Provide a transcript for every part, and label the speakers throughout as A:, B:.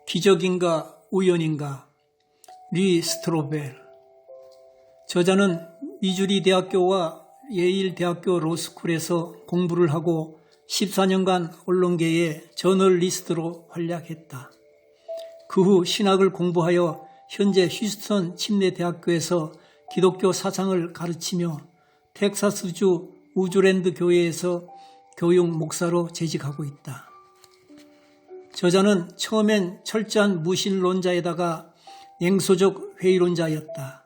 A: 기적인가 우연인가? 리 스트로벨. 저자는 미주리 대학교와 예일 대학교 로스쿨에서 공부를 하고 14년간 언론계의 저널리스트로 활약했다. 그 후 신학을 공부하여 현재 휴스턴 침례대학교에서 기독교 사상을 가르치며 텍사스주 우주랜드 교회에서 교육 목사로 재직하고 있다. 저자는 처음엔 철저한 무신론자에다가 냉소적 회의론자였다.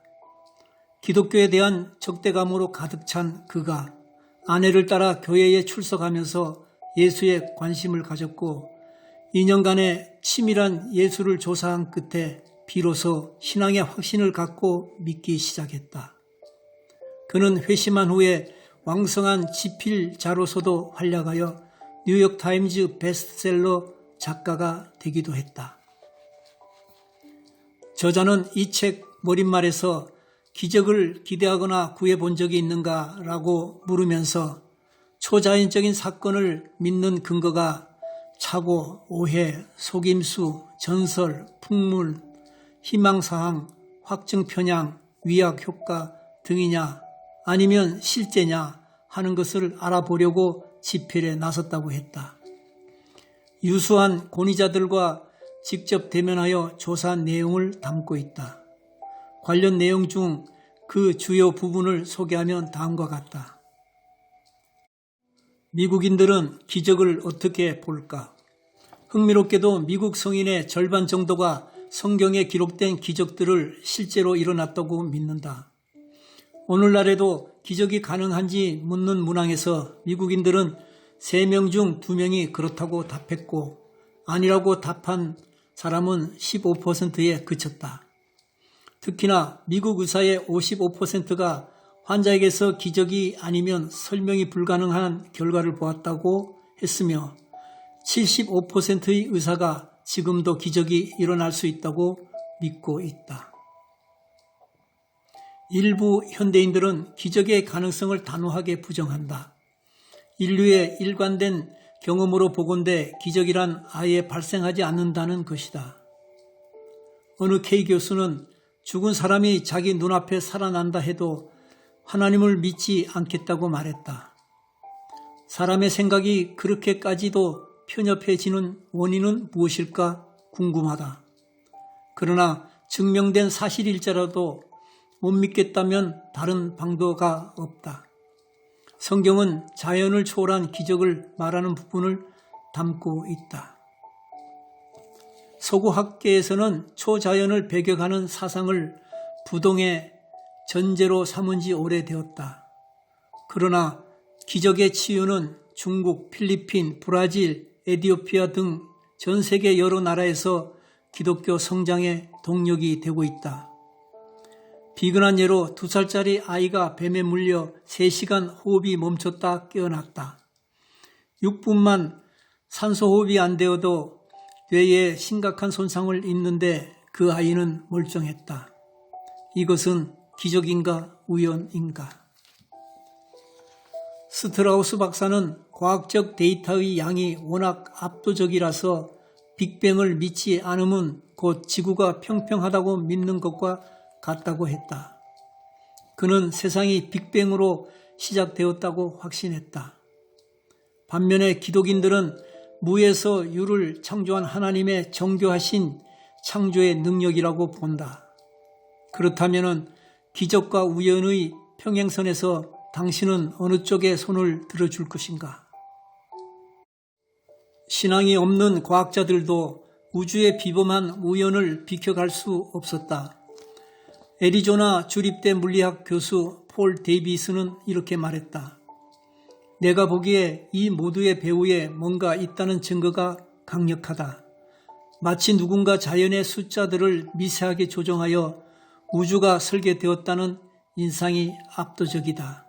A: 기독교에 대한 적대감으로 가득 찬 그가 아내를 따라 교회에 출석하면서 예수에 관심을 가졌고 2년간의 치밀한 예수를 조사한 끝에 비로소 신앙의 확신을 갖고 믿기 시작했다. 그는 회심한 후에 왕성한 지필자로서도 활약하여 뉴욕타임즈 베스트셀러 작가가 되기도 했다. 저자는 이 책 머릿말에서 기적을 기대하거나 구해본 적이 있는가 라고 물으면서 초자연적인 사건을 믿는 근거가 착오, 오해, 속임수, 전설, 풍물, 희망사항, 확증편향, 위약효과 등이냐 아니면 실제냐 하는 것을 알아보려고 지필에 나섰다고 했다. 유수한 권위자들과 직접 대면하여 조사한 내용을 담고 있다. 관련 내용 중 그 주요 부분을 소개하면 다음과 같다. 미국인들은 기적을 어떻게 볼까? 흥미롭게도 미국 성인의 절반 정도가 성경에 기록된 기적들을 실제로 일어났다고 믿는다. 오늘날에도 기적이 가능한지 묻는 문항에서 미국인들은 3명 중 2명이 그렇다고 답했고 아니라고 답한 사람은 15%에 그쳤다. 특히나 미국 의사의 55%가 환자에게서 기적이 아니면 설명이 불가능한 결과를 보았다고 했으며 75%의 의사가 지금도 기적이 일어날 수 있다고 믿고 있다. 일부 현대인들은 기적의 가능성을 단호하게 부정한다. 인류의 일관된 경험으로 보건대 기적이란 아예 발생하지 않는다는 것이다. 어느 K 교수는 죽은 사람이 자기 눈앞에 살아난다 해도 하나님을 믿지 않겠다고 말했다. 사람의 생각이 그렇게까지도 편협해지는 원인은 무엇일까 궁금하다. 그러나 증명된 사실일지라도 못 믿겠다면 다른 방도가 없다. 성경은 자연을 초월한 기적을 말하는 부분을 담고 있다. 서구학계에서는 초자연을 배격하는 사상을 부동의 전제로 삼은 지 오래되었다. 그러나 기적의 치유는 중국, 필리핀, 브라질, 에티오피아 등 전 세계 여러 나라에서 기독교 성장의 동력이 되고 있다. 비근한 예로 2살짜리 아이가 뱀에 물려 3시간 호흡이 멈췄다 깨어났다. 6분만 산소호흡이 안 되어도 뇌에 심각한 손상을 입는데 그 아이는 멀쩡했다. 이것은 기적인가 우연인가? 스트라우스 박사는 과학적 데이터의 양이 워낙 압도적이라서 빅뱅을 믿지 않으면 곧 지구가 평평하다고 믿는 것과 같다고 했다. 그는 세상이 빅뱅으로 시작되었다고 확신했다. 반면에 기독인들은 무에서 유를 창조한 하나님의 정교하신 창조의 능력이라고 본다. 그렇다면 기적과 우연의 평행선에서 당신은 어느 쪽에 손을 들어줄 것인가? 신앙이 없는 과학자들도 우주의 비범한 우연을 비켜갈 수 없었다. 애리조나 주립대 물리학 교수 폴 데이비스는 이렇게 말했다. 내가 보기에 이 모두의 배후에 뭔가 있다는 증거가 강력하다. 마치 누군가 자연의 숫자들을 미세하게 조정하여 우주가 설계되었다는 인상이 압도적이다.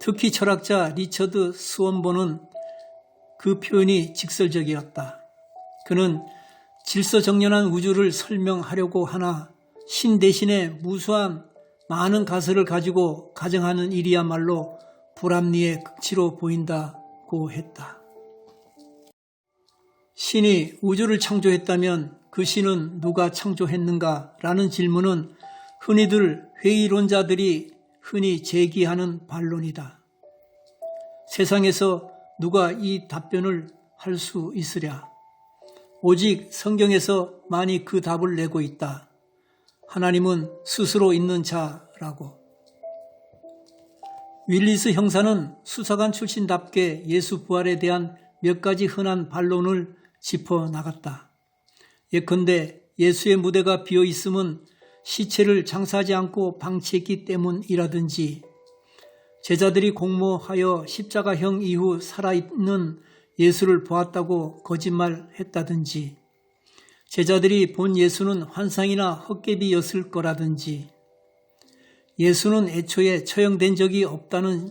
A: 특히 철학자 리처드 스원본은 그 표현이 직설적이었다. 그는 질서정연한 우주를 설명하려고 하나 신 대신에 무수한 많은 가설을 가지고 가정하는 일이야말로 불합리의 극치로 보인다고 했다. 신이 우주를 창조했다면 그 신은 누가 창조했는가? 라는 질문은 흔히들 회의론자들이 흔히 제기하는 반론이다. 세상에서 누가 이 답변을 할 수 있으랴? 오직 성경에서 많이 그 답을 내고 있다. 하나님은 스스로 있는 자라고. 윌리스 형사는 수사관 출신답게 예수 부활에 대한 몇 가지 흔한 반론을 짚어 나갔다. 예컨대 예수의 무대가 비어 있음은 시체를 장사하지 않고 방치했기 때문이라든지, 제자들이 공모하여 십자가형 이후 살아있는 예수를 보았다고 거짓말했다든지, 제자들이 본 예수는 환상이나 헛개비였을 거라든지, 예수는 애초에 처형된 적이 없다는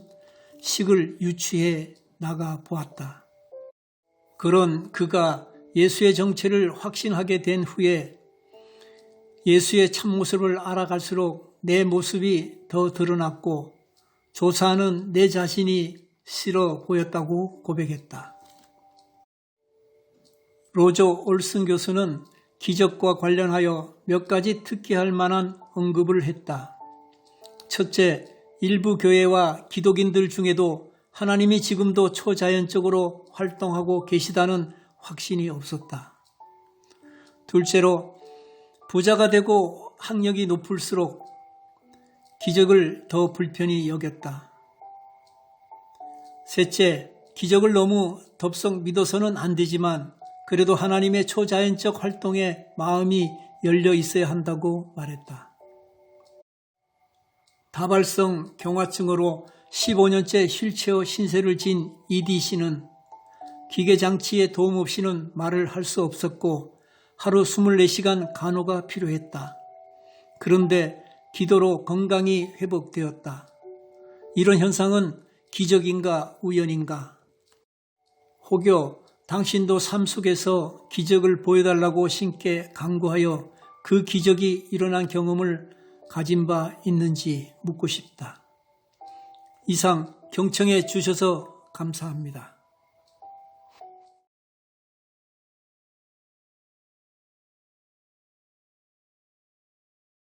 A: 식을 유추해 나가 보았다. 그런 그가 예수의 정체를 확신하게 된 후에 예수의 참모습을 알아갈수록 내 모습이 더 드러났고 조사하는 내 자신이 싫어 보였다고 고백했다. 로저 올슨 교수는 기적과 관련하여 몇 가지 특기할 만한 언급을 했다. 첫째, 일부 교회와 기독인들 중에도 하나님이 지금도 초자연적으로 활동하고 계시다는 확신이 없었다. 둘째로, 부자가 되고 학력이 높을수록 기적을 더 불편히 여겼다. 셋째, 기적을 너무 덥석 믿어서는 안 되지만 그래도 하나님의 초자연적 활동에 마음이 열려 있어야 한다고 말했다. 다발성 경화증으로 15년째 휠체어 신세를 진 이디 씨는 기계장치의 도움 없이는 말을 할 수 없었고 하루 24시간 간호가 필요했다. 그런데 기도로 건강이 회복되었다. 이런 현상은 기적인가 우연인가? 혹여 당신도 삶 속에서 기적을 보여달라고 신께 간구하여 그 기적이 일어난 경험을 가진 바 있는지 묻고 싶다. 이상 경청해 주셔서 감사합니다.